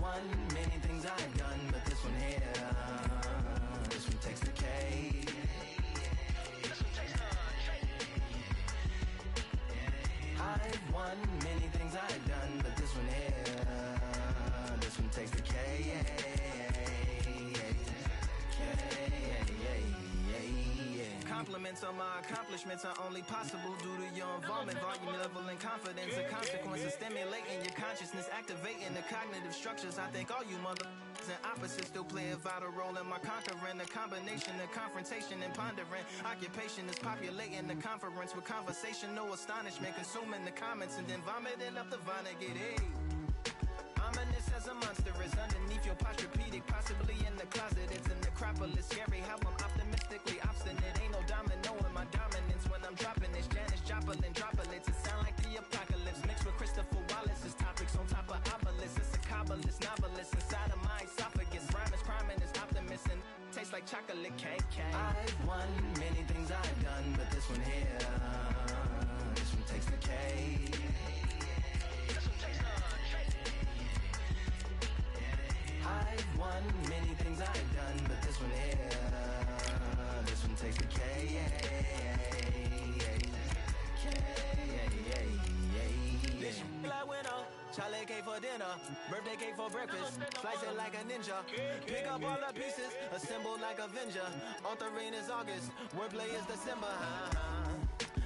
won many things I've done, but this one here, this one takes the cake. I've won many things I've done, but this one here, this one takes the cake. Compliments on my accomplishments are only possible due to your involvement, volume, level, and confidence. A consequence of stimulating your consciousness, activating the cognitive structures. I think all you motherfuckers and opposites still play a vital role in my conquering. A combination of confrontation and pondering. Occupation is populating the conference with conversation, no astonishment, consuming the comments and then vomiting up the Vonnegut. Hey. Ominous as a monster is underneath your posturepedic, possibly in the closet. It's a necropolis, scary how I'm optimistically obstinate. Ain't no domino in my dominance when I'm dropping this. Janis Joplin droplets, it sound like the apocalypse mixed with Christopher Wallace's topics on top of obelisks. It's a kabbalist novelist inside of my esophagus. Rhyme is priming is optimist and tastes like chocolate cake. I've won many things I've done, but this one here, this one takes the cake. I've won many things I've done, but this one here, this one takes the cake. This like winner, chocolate cake for dinner, birthday cake for breakfast, slice it like a ninja, pick up all the pieces, assemble like Avenger. Authoring is August, wordplay is December.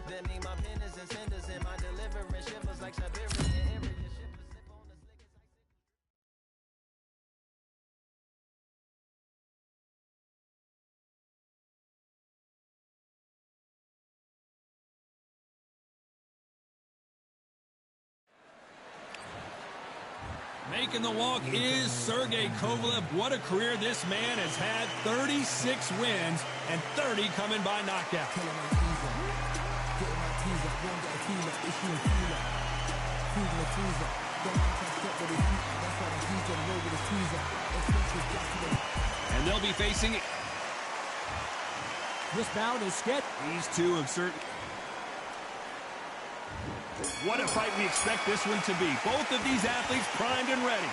That mean my pen is in cinders and my deliverance shivers like Siberian area. Making the walk is Sergey Kovalev. What a career this man has had. 36 wins and 30 coming by knockout. And they'll be facing... This bout is sketchy. These two have certain... What a fight we expect this one to be. Both of these athletes primed and ready.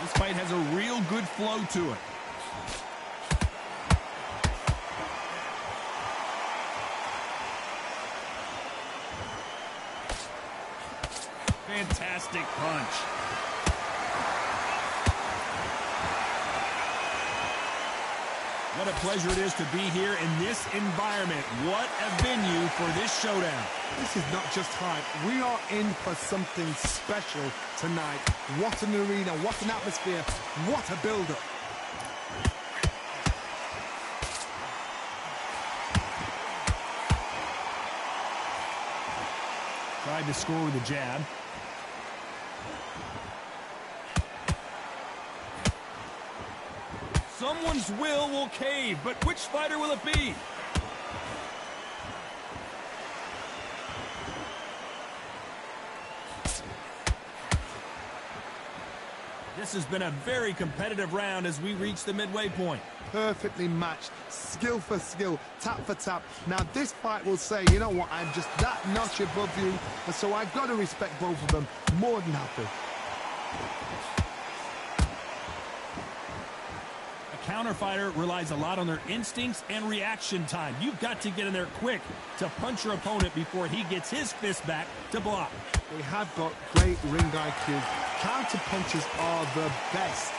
This fight has a real good flow to it. Fantastic punch. What a pleasure it is to be here in this environment. What a venue for this showdown. This is not just hype. We are in for something special tonight. What an arena, what an atmosphere, what a build-up. Tried to score with a jab. Someone's will cave, but which fighter will it be? This has been a very competitive round as we reach the midway point. Perfectly matched, skill for skill, tap for tap. Now this fight will say, you know what, I'm just that notch above you, and so I've got to respect both of them more than happy. Counterfighter relies a lot on their instincts and reaction time. You've got to get in there quick to punch your opponent before he gets his fist back to block. They have got great ring IQ. Counter punches are the best.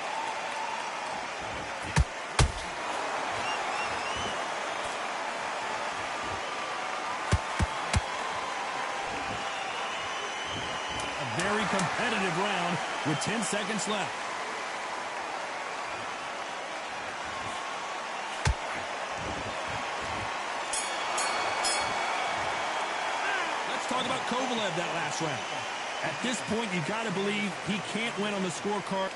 A very competitive round with 10 seconds left. Talk about Kovalev that last round. At this point, you got to believe he can't win on the scorecard.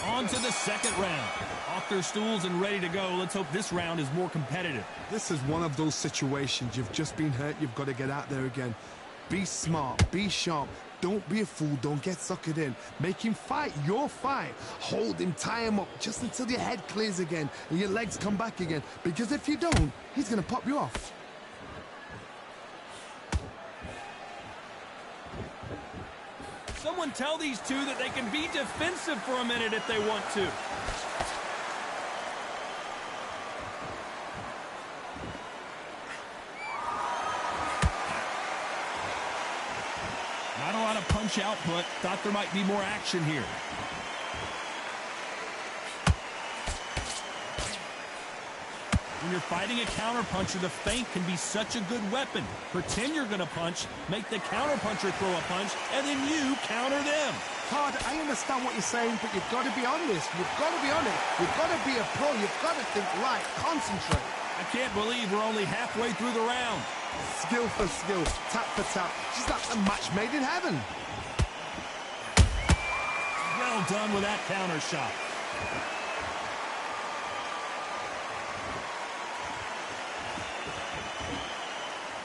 On to the second round. Off their stools and ready to go. Let's hope this round is more competitive. This is one of those situations. You've just been hurt. You've got to get out there again. Be smart. Be sharp. Don't be a fool. Don't get suckered in. Make him fight your fight. Hold him, tie him up just until your head clears again and your legs come back again. Because if you don't, he's going to pop you off. Someone tell these two that they can be defensive for a minute if they want to. Not a lot of punch output. Thought there might be more action here. When you're fighting a counterpuncher, the feint can be such a good weapon. Pretend you're going to punch, make the counterpuncher throw a punch, and then you counter them. Todd, I understand what you're saying, but you've got to be honest. You've got to be honest. You've got to be a pro. You've got to think right. Concentrate. I can't believe we're only halfway through the round. Skill for skill, tap for tap. She's like a match made in heaven. Well done with that counter shot.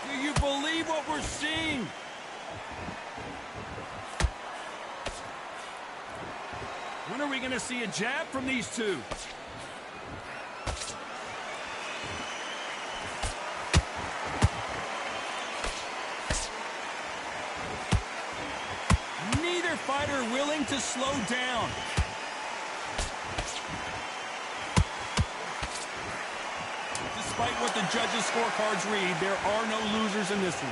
Do you believe what we're seeing? When are we going to see a jab from these two? Neither fighter willing to slow down. Despite what the judges' scorecards read, there are no losers in this one.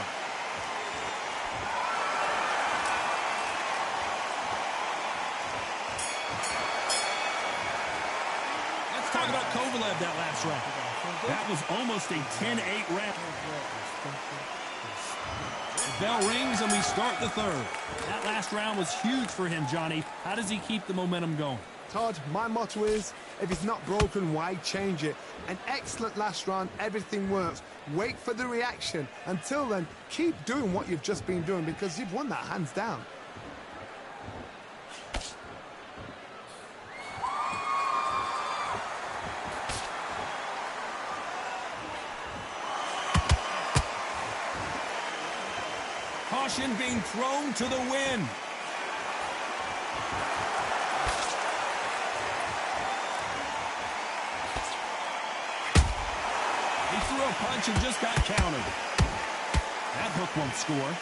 Let's talk about Kovalev that last round. That was almost a 10-8 round. The bell rings and we start the third. That last round was huge for him, Johnny. How does he keep the momentum going? Todd, my motto is, if it's not broken, why change it? An excellent last round, everything works. Wait for the reaction. Until then, keep doing what you've just been doing because you've won that hands down. Caution being thrown to the wind. He threw a punch and just got countered. That hook won't score.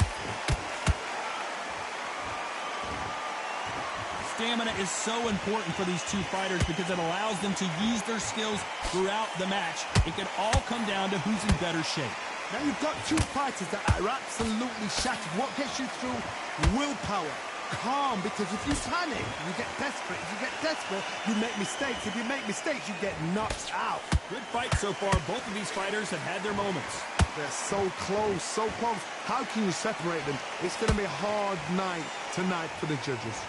Stamina is so important for these two fighters because it allows them to use their skills throughout the match. It can all come down to who's in better shape. Now you've got two fighters that are absolutely shattered. What gets you through? Willpower. Calm, because if you panic, you get desperate. If you get desperate, you make mistakes. If you make mistakes, you get knocked out. Good fight so far. Both of these fighters have had their moments. They're so close, so close. How can you separate them? It's going to be a hard night tonight for the judges.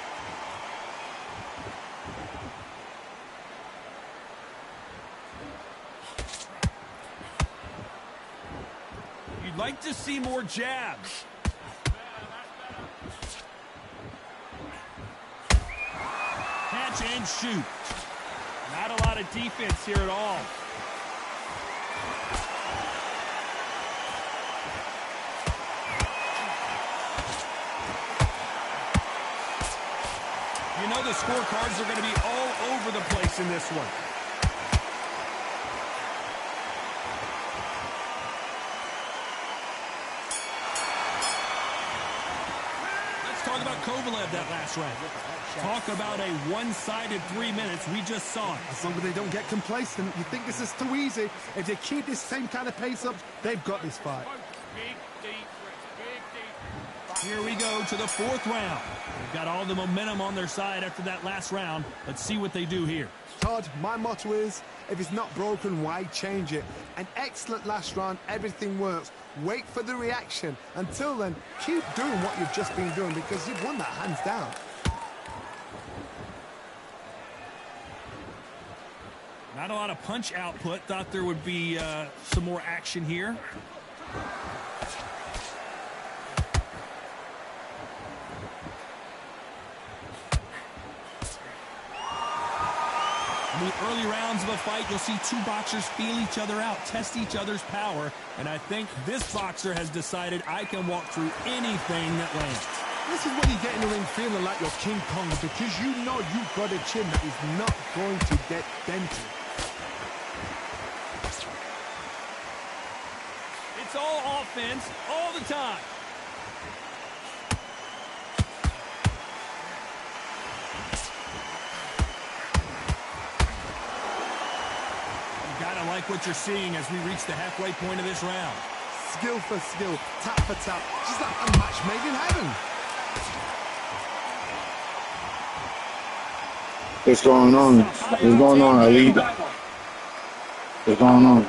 You'd like to see more jabs. Catch and shoot. Not a lot of defense here at all. You know the scorecards are going to be all over the place in this one. Talk about Kovalev that last round. Talk about a one-sided 3 minutes. We just saw it. As long as they don't get complacent, you think this is too easy. If they keep this same kind of pace up, they've got this fight. Here we go to the fourth round. They've got all the momentum on their side after that last round. Let's see what they do here. Todd, my motto is, if it's not broken, why change it? An excellent last round, everything works. Wait for the reaction. Until then, keep doing what you've just been doing because you've won that hands down. Not a lot of punch output. Thought there would be some more action here. In the early rounds of a fight, you'll see two boxers feel each other out, test each other's power, and I think this boxer has decided I can walk through anything that lands. This is when you get in the ring feeling like you're King Kong because you know you've got a chin that is not going to get dented. It's all offense all the time. like what you're seeing as we reach the halfway point of this round. Skill for skill, tap for tap, just like a match made in heaven. What's going on? What's going on, Ali? What's going on?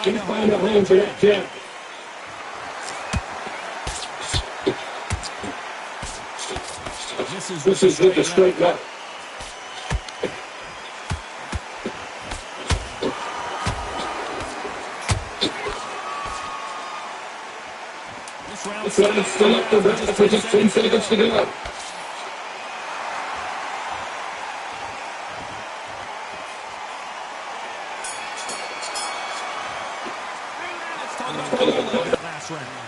Can't find a home for that jab. This is with the straight left. This round is still up for just 10 seconds to go.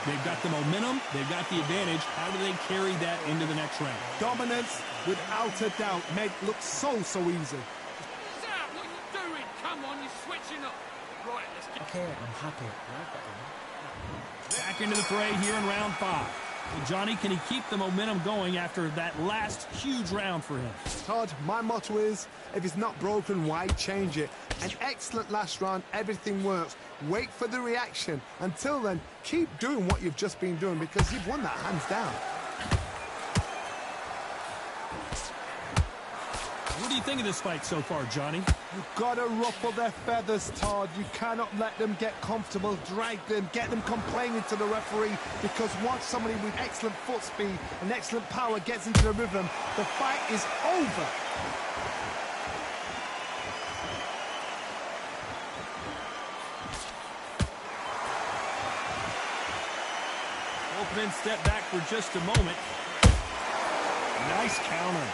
They've got the momentum, they've got the advantage. How do they carry that into the next round? Dominance, without a doubt, made it look so easy. What are you doing? Come on, you're switching up. Right, let's get... Okay, I'm happy. Back into the fray here in round 5. Well, Johnny, can he keep the momentum going after that last huge round for him? Todd, my motto is, if it's not broken, why change it? An excellent last round, everything works. Wait for the reaction. Until then, keep doing what you've just been doing because you've won that hands down. What do you think of this fight so far, Johnny? You've got to ruffle their feathers, Todd. You cannot let them get comfortable, drag them, get them complaining to the referee, because once somebody with excellent foot speed and excellent power gets into the rhythm, the fight is over. Open step back for just a moment. Nice counter.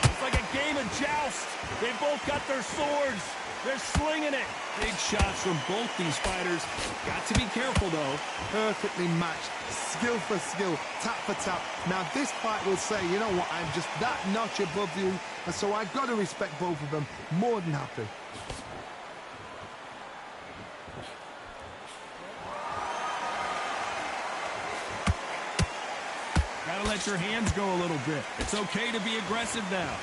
It's like a game of joust. They both got their swords. They're slinging it. Big shots from both these fighters. Got to be careful, though. Perfectly matched. Skill for skill, tap for tap. Now, this fight will say, you know what, I'm just that notch above you, and so I've got to respect both of them. More than happy. Gotta let your hands go a little bit. It's okay to be aggressive now.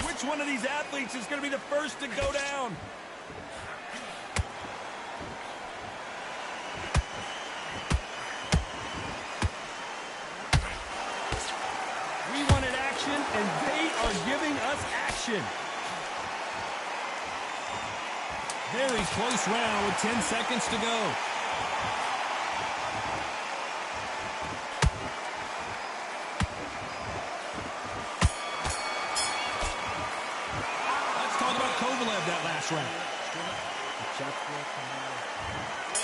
Which one of these athletes is going to be the first to go down? We wanted action, and they are giving us action. Very close round with 10 seconds to go. That last round.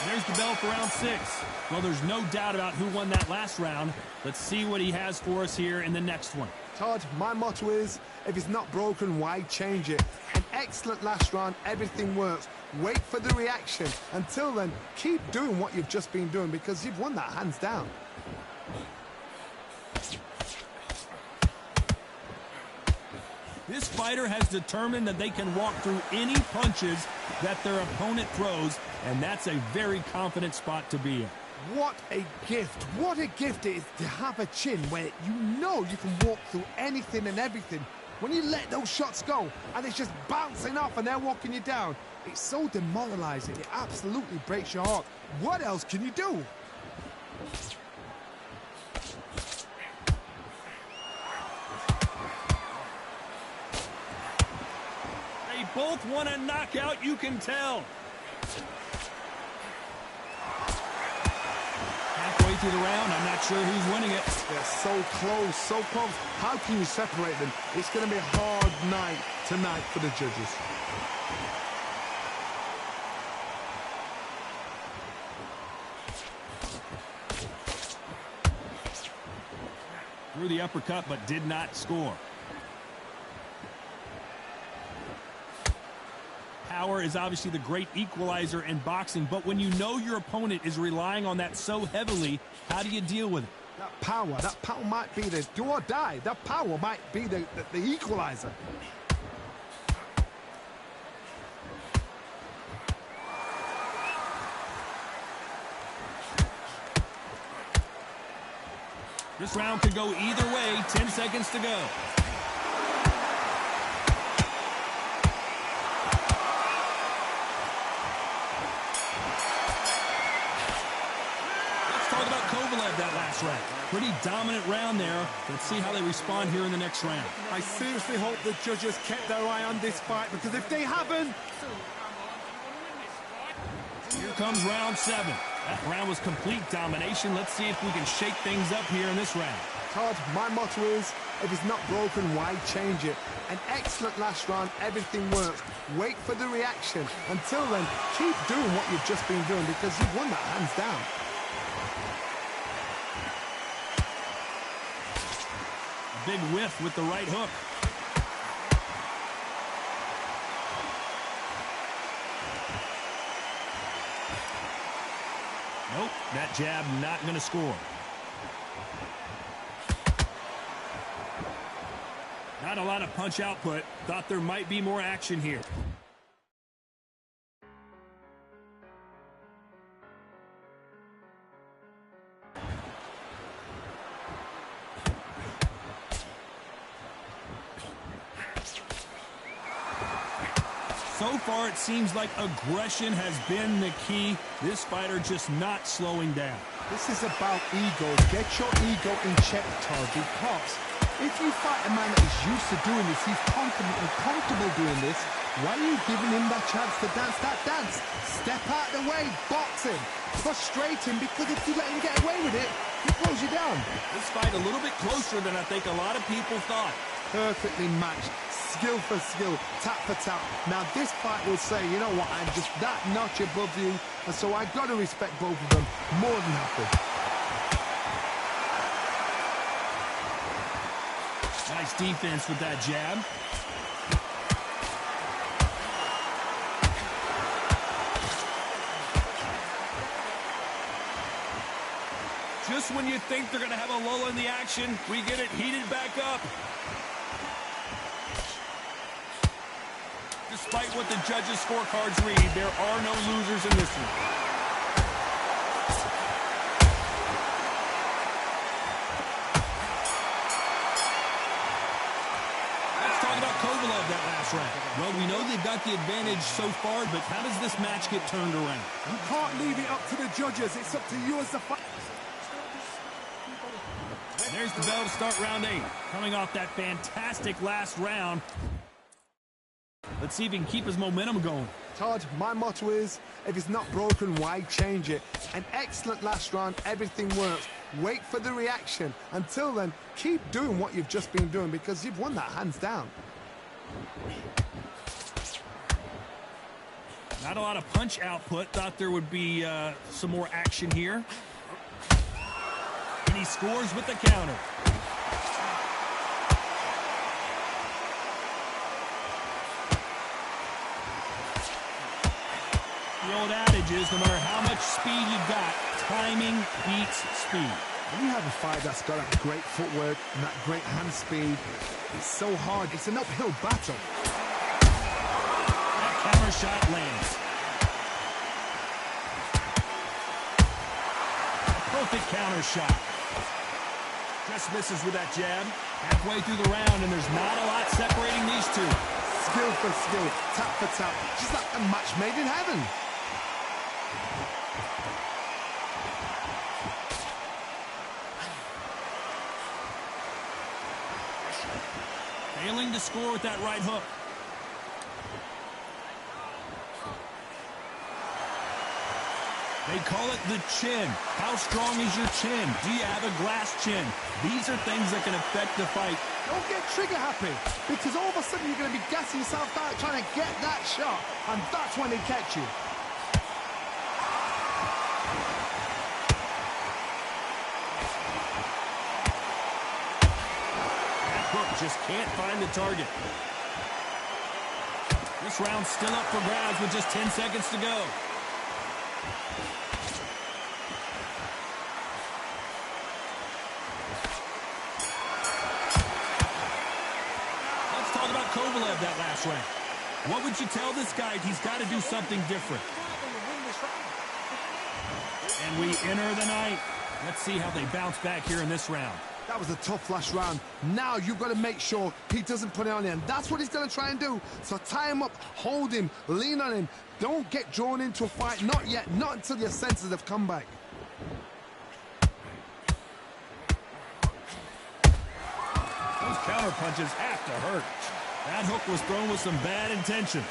And there's the bell for round 6. Well, there's no doubt about who won that last round. Let's see what he has for us here in the next one. Todd, my motto is, if it's not broken, why change it? An excellent last round, everything works. Wait for the reaction. Until then, keep doing what you've just been doing because you've won that hands down. This fighter has determined that they can walk through any punches that their opponent throws, and that's a very confident spot to be in. What a gift. What a gift it is to have a chin where you know you can walk through anything and everything. When you let those shots go and it's just bouncing off and they're walking you down, it's so demoralizing. It absolutely breaks your heart. What else can you do? Both want a knockout, you can tell. Halfway through the round, I'm not sure who's winning it. They're so close, so close. How can you separate them? It's going to be a hard night tonight for the judges. Threw the uppercut, but did not score. Power is obviously the great equalizer in boxing, but when you know your opponent is relying on that so heavily, how do you deal with it? That power might be the do or die. That power might be the equalizer. This round could go either way. 10 seconds to go. That last round. Pretty dominant round there. Let's see how they respond here in the next round. I seriously hope the judges kept their eye on this fight, because if they haven't... Here comes round 7. That round was complete domination. Let's see if we can shake things up here in this round. Todd, my motto is, if it's not broken, why change it? An excellent last round, everything works. Wait for the reaction. Until then, keep doing what you've just been doing, because you've won that hands down. Big whiff with the right hook. Nope, that jab not going to score. Not a lot of punch output. Thought there might be more action here. So far, it seems like aggression has been the key. This fighter just not slowing down. This is about ego. Get your ego in check, Todd, because if you fight a man that is used to doing this, he's confident and comfortable doing this, why are you giving him that chance to dance that dance? Step out the way, box him, frustrate him, because if you let him get away with it, he throws you down. This fight a little bit closer than I think a lot of people thought. Perfectly matched. Skill for skill, tap for tap. Now this fight will say, you know what, I'm just that notch above you, and so I've got to respect both of them more than happy. Nice defense with that jab. Just when you think they're going to have a lull in the action, we get it heated back up. Despite what the judges' scorecards read, there are no losers in this one. Let's talk about Kovalev that last round. Well, we know they've got the advantage so far, but how does this match get turned around? You can't leave it up to the judges. It's up to you as the fighter. There's the bell to start round 8. Coming off that fantastic last round. Let's see if he can keep his momentum going. Todd, my motto is, if it's not broken, why change it? An excellent last round, everything works. Wait for the reaction. Until then, keep doing what you've just been doing, because you've won that hands down. Not a lot of punch output. Thought there would be some more action here. And he scores with the counter. The old adage is, no matter how much speed you got, timing beats speed. When you have a fight that's got that great footwork and that great hand speed, it's so hard. It's an uphill battle. That counter shot lands. A perfect counter shot. Just misses with that jab. Halfway through the round, and there's not a lot separating these two. Skill for skill, tap for tap. Just like a match made in heaven. Failing to score with that right hook. They call it the chin. How strong is your chin? Do you have a glass chin? These are things that can affect the fight. Don't get trigger happy, because all of a sudden you're going to be gassing yourself out trying to get that shot, and that's when they catch you. That hook just can't find the target. This round's still up for grabs with just 10 seconds to go. Kovalev that last round. What would you tell this guy? He's got to do something different. And we enter the 9th. Let's see how they bounce back here in this round. That was a tough last round. Now you've got to make sure he doesn't put it on him. That's what he's going to try and do. So tie him up, hold him, lean on him. Don't get drawn into a fight. Not yet. Not until your senses have come back. Those counter punches have to hurt. That hook was thrown with some bad intentions.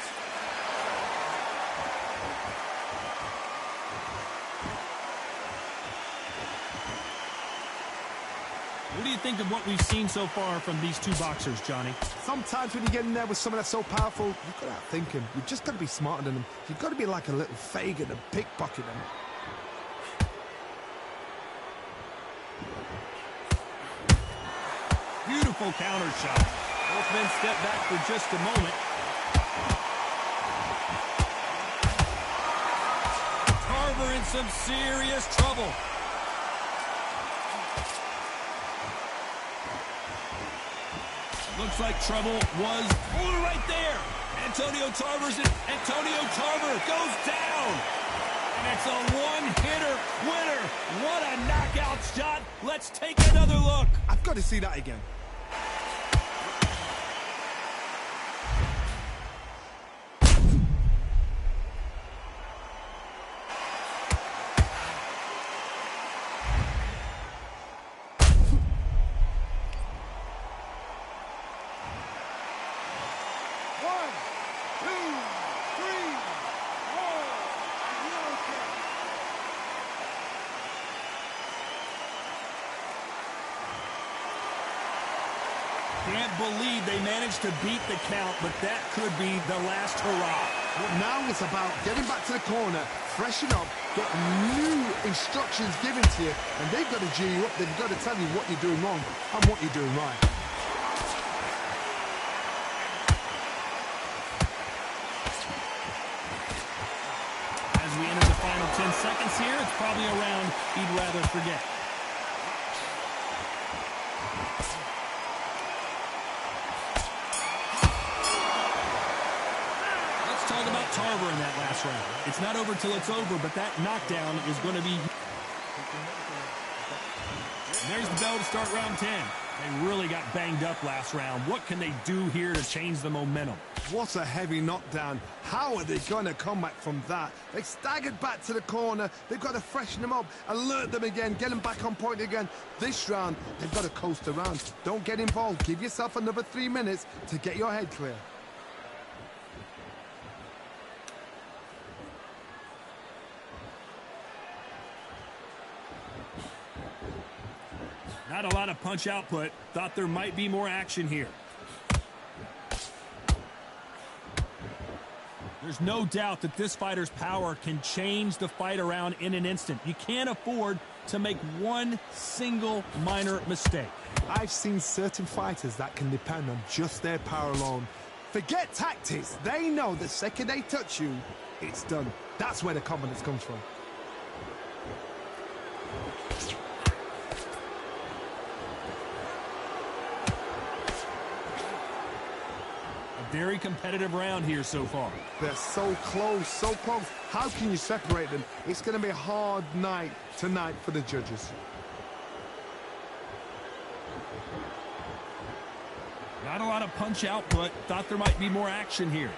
What do you think of what we've seen so far from these two boxers, Johnny? Sometimes when you get in there with someone that's so powerful, you've got to outthink him. You've just got to be smarter than him. You've got to be like a little Fagin and pickpocket him. Beautiful counter shot. Both men step back for just a moment. Tarver in some serious trouble. Looks like trouble was right there. Antonio Tarver goes down. And it's a one-hitter winner. What a knockout shot. Let's take another look. I've got to see that again. Can't believe they managed to beat the count, but that could be the last hurrah. Well, now it's about getting back to the corner, freshen up, get new instructions given to you, and they've got to G you up. They've got to tell you what you're doing wrong and what you're doing right. As we enter the final 10 seconds here, it's probably a round he'd rather forget. Tarver in that last round. It's not over till it's over, but that knockdown is going to be... And there's the bell to start round 10. They really got banged up last round. What can they do here to change the momentum? What a heavy knockdown. How are they going to come back from that? They staggered back to the corner. They've got to freshen them up, alert them again, get them back on point again. This round, they've got to coast around. Don't get involved. Give yourself another 3 minutes to get your head clear. Not a lot of punch output. Thought there might be more action here. There's no doubt that this fighter's power can change the fight around in an instant. You can't afford to make one single minor mistake. I've seen certain fighters that can depend on just their power alone. Forget tactics. They know the second they touch you, it's done. That's where the confidence comes from. Very competitive round here so far. They're so close, so close. How can you separate them? It's going to be a hard night tonight for the judges. Not a lot of punch output. Thought there might be more action here.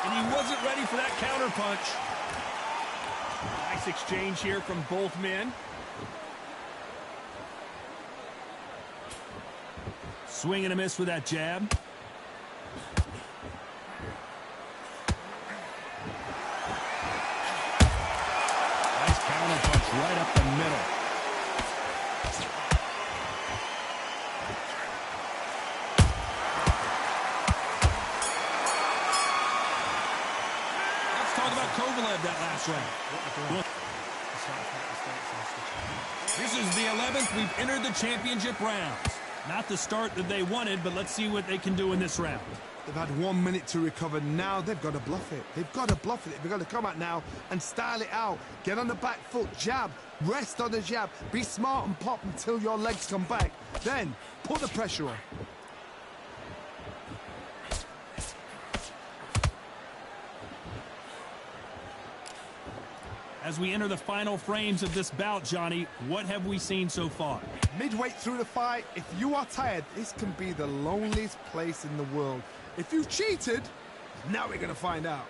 And he wasn't ready for that counter punch. Nice exchange here from both men. Swing and a miss with that jab. Nice counter punch right up the middle. Let's talk about Kovalev that last round. This is the 11th. We've entered the championship rounds. Not the start that they wanted, but let's see what they can do in this round. They've had 1 minute to recover. Now they've got to bluff it. They've got to bluff it. They've got to come out now and style it out. Get on the back foot, jab, rest on the jab. Be smart and pop until your legs come back. Then put the pressure on. As we enter the final frames of this bout, Johnny, what have we seen so far? Midway through the fight, if you are tired, this can be the loneliest place in the world. If you've cheated, now we're going to find out.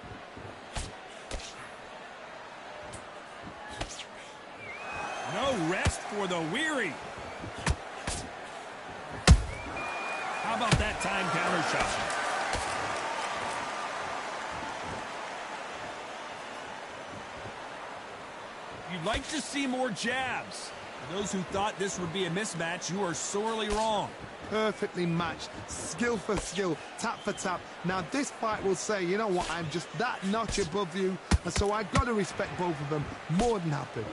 No rest for the weary. How about that time counter shot? You'd like to see more jabs. For those who thought this would be a mismatch, you are sorely wrong. Perfectly matched, skill for skill, tap for tap. Now this fight will say, you know what, I'm just that notch above you, and so I've got to respect both of them. More than happy.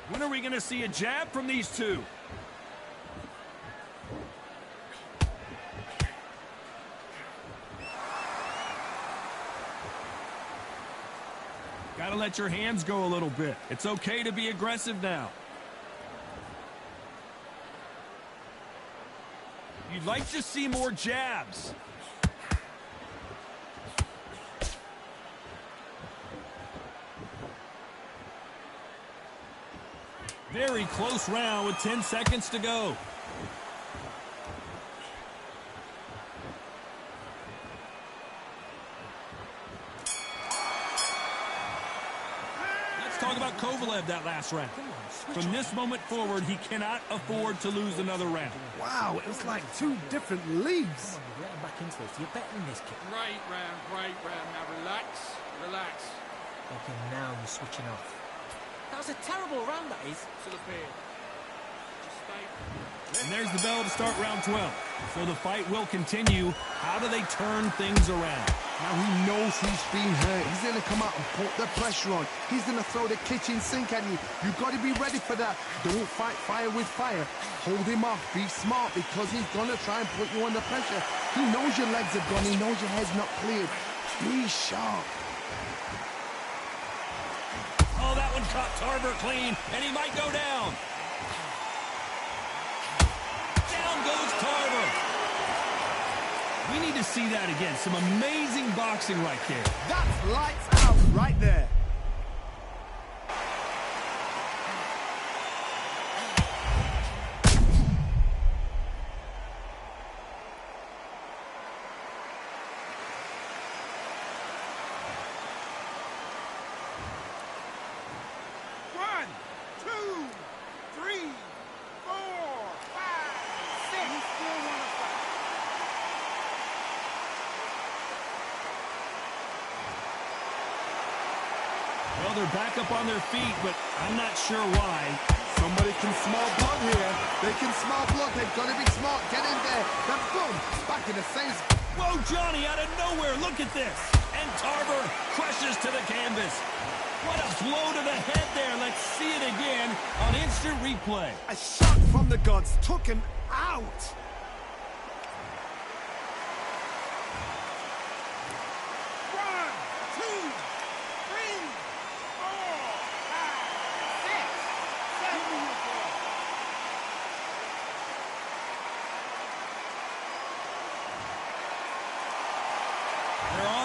When are we going to see a jab from these two? Gotta let your hands go a little bit. It's okay to be aggressive now. You'd like to see more jabs. Very close round with 10 seconds to go. Talk about Kovalev that last round. From this moment forward, he cannot afford to lose another round. Wow, it was like two different leagues. We're getting back into this. You're better than this, kid. Great round, great round. Now relax, relax. Okay, now you're switching off. That was a terrible round, that is. To the beard. Just stay. And there's the bell to start round 12. So the fight will continue. How do they turn things around? Now he knows he's been hurt. He's going to come out and put the pressure on. He's going to throw the kitchen sink at you. You've got to be ready for that. Don't fight fire with fire. Hold him off. Be smart because he's going to try and put you under pressure. He knows your legs are gone. He knows your head's not cleared. Be sharp. Oh, that one caught Tarver clean, and he might go down. Down goes Tarver. We need to see that again. Some amazing boxing right there. That's lights out right there. Well, they're back up on their feet, but I'm not sure why. Somebody can smell blood here. They can smell blood. They've got to be smart. Get in there. Then boom, back in the same. Whoa, Johnny, out of nowhere. Look at this. And Tarver crushes to the canvas. What a blow to the head there. Let's see it again on instant replay. A shot from the gods took him out.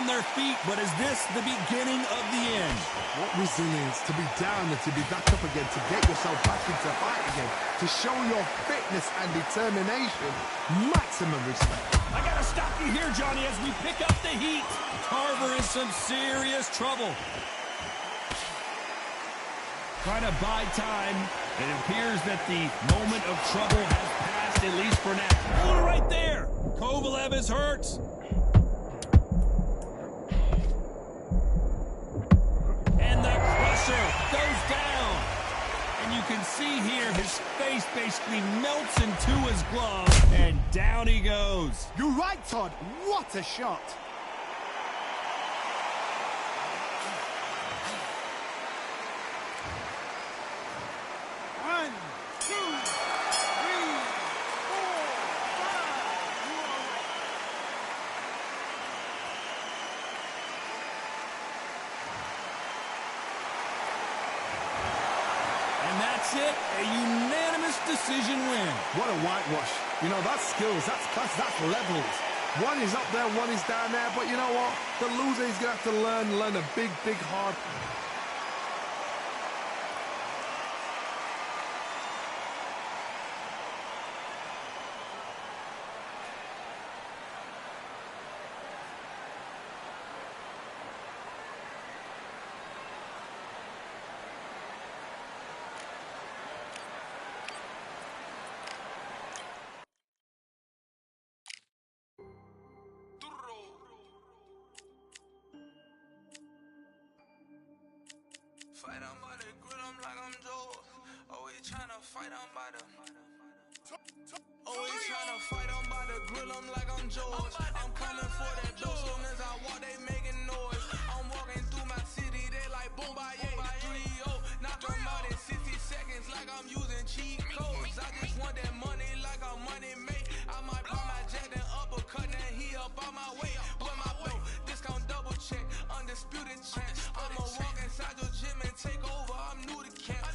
Their feet, but is this the beginning of the end? What resilience to be down and to be back up again, to get yourself back into fight again, to show your fitness and determination. Maximum respect. I gotta stop you here, Johnny, as we pick up the heat. Tarver in some serious trouble. Trying to buy time. It appears that the moment of trouble has passed, at least for now. Oh, right there. Kovalev is hurt. Goes down, and you can see here his face basically melts into his glove, and down he goes. You're right, Todd. What a shot. One, two, three, four, five. That's it, a unanimous decision win. What a whitewash. You know, that's skills, that's class, that's levels. One is up there, one is down there, but you know what? The loser is going to have to learn a big, hard. Fight on by the grill, I'm like I'm Joe. Always tryna fight on by the. Always tryna fight on by the grill, I'm like I'm George. I'm coming for that dough, soon as I walk, they making noise. I'm walking through my city, they like boom, by 3-0. Knock 'em out in 60 seconds, like I'm using cheat codes. I just want that money, like I'm money made. I might buy my jet and uppercut, and he up on my way. With my belt, discount double check, undisputed champ. I'ma walk inside your gym and take over. I'm new to camp.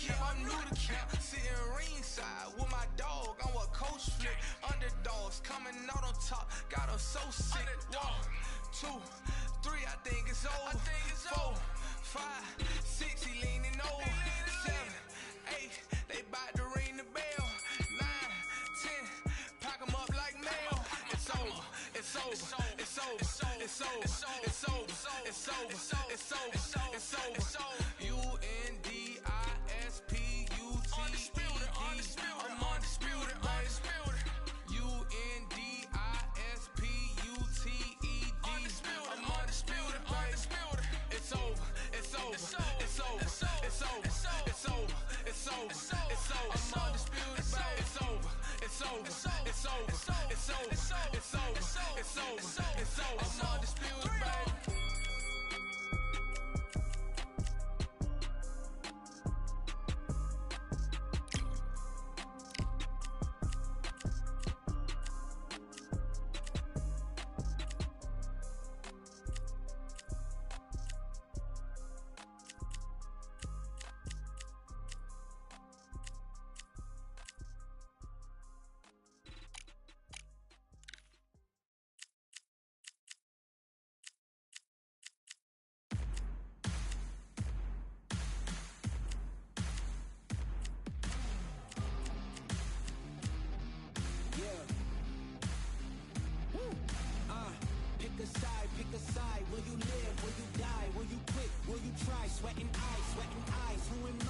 Yeah, I'm new to camp. Sitting ringside with my dog on what coach flick. Underdogs coming out on top, got 'em so sick. 1, 2, 3, I think it's over. 4, 5, 6, he leaning over. 7, 8, they bout to ring the bell. 9, 10, pack 'em up like mail. It's over, it's over, it's over, it's over, it's over, it's over, it's over, it's over. Undisputed. I'm undisputed, undisputed. Undisputed. I'm undisputed, undisputed. It's over, it's over, it's over, it's over, it's over, it's over, it's over. I'm undisputed, baby. It's over, it's over, it's over, it's over, it's over, it's over, it's over. I'm undisputed, baby. Pick a side. Will you live? Will you die? Will you quit? Will you try? Sweating eyes, who am I?